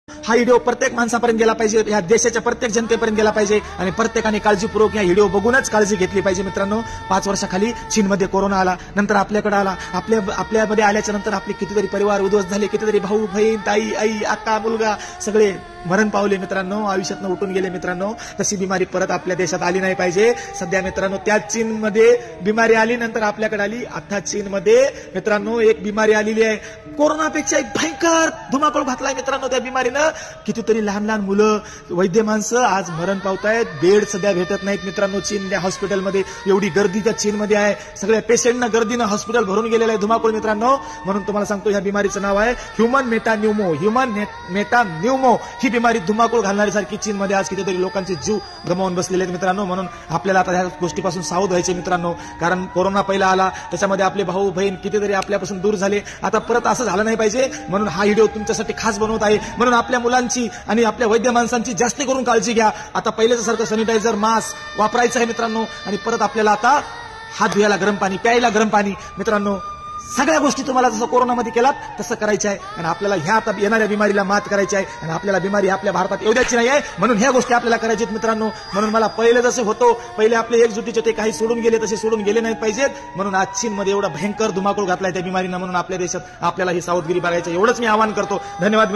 हा व्हिडिओ प्रत्येक माणसापर्यंत गेला पाहिजे, या देशाच्या प्रत्येक जनतेपर्यंत गेला पाहिजे आणि प्रत्येकाने काळजीपूर्वक या व्हिडिओ बघूनच काळजी घेतली पाहिजे. मित्रांनो, 5 वर्षाखाली चीनमध्ये कोरोना आला, नंतर आपल्याकडे आला. आपल्यामध्ये आल्याच्या नंतर आपले कितीतरी परिवार उद्ध्वस्त झाले, कितीतरी भाऊ बहीण ताई आई अक्का मुलगा सगळे मरण पावले. मित्रांनो, आयुष्यातनं उठून गेले. मित्रांनो, तशी बिमारी परत आपल्या देशात आली नाही पाहिजे. सध्या मित्रांनो त्याच चीनमध्ये बिमारी आली, नंतर आपल्याकडे आली. आता चीनमध्ये मित्रांनो एक बिमारी आलेली आहे, कोरोनापेक्षा एक भयंकर धुमाकूळ घातलाय मित्रांनो त्या बिमारीनं. कितीतरी लहान लहान मुलं वैद्य माणसं आज मरण पावतायत, बेड सध्या भेटत नाहीत. मित्रांनो, चीनच्या हॉस्पिटलमध्ये एवढी गर्दी त्या चीनमध्ये आहे, सगळ्या पेशंटना गर्दीनं हॉस्पिटल भरून गेलेलं आहे धुमाकूळ. मित्रांनो, म्हणून तुम्हाला सांगतो या बिमारीचं नाव आहे ह्युमन मेटान्यूमो. ही बिमारी धुमाकूळ घालणारी सारखी चीनमध्ये आज कितीतरी लोकांचे जीव गमावून बसलेले आहेत. मित्रांनो, म्हणून आपल्याला आता ह्या गोष्टीपासून सावध व्हायचे मित्रांनो, कारण कोरोना पहिला आला, त्याच्यामध्ये आपले भाऊ बहीण कितीतरी आपल्यापासून दूर झाले. आता परत असं झालं नाही पाहिजे, म्हणून हा व्हिडिओ तुमच्यासाठी खास बनवत आहे. म्हणून आपल्या मुलांची आणि आपल्या वैद्य माणसांची जास्त करून काळजी घ्या. आता पहिल्याच सारखं सॅनिटायझर मास्क वापरायचं आहे मित्रांनो, आणि परत आपल्याला आता हात धुवायला गरम पाणी, प्यायला गरम पाणी. मित्रांनो, सगळ्या गोष्टी तुम्हाला जसं कोरोनामध्ये केलात तसं करायचं आहे, आणि आपल्याला ह्या आता येणाऱ्या बिमारीला मात करायची आहे. आणि आपल्याला बिमारी आपल्या भारतात येऊ द्यायची नाही आहे, म्हणून ह्या गोष्टी आपल्याला करायच्यात मित्रांनो. म्हणून मला पहिले जसे होतो, पहिले आपले एकजुटीचे ते काही सोडून गेले तसे सोडून गेले नाहीत पाहिजेत. म्हणून आज चीनमध्ये एवढा भयंकर धुमाकूळ घातलाय त्या बिमारीनं, म्हणून आपल्या देशात आपल्याला ही सावधगिरी बाळगायची, एवढंच मी आवाहन करतो. धन्यवाद.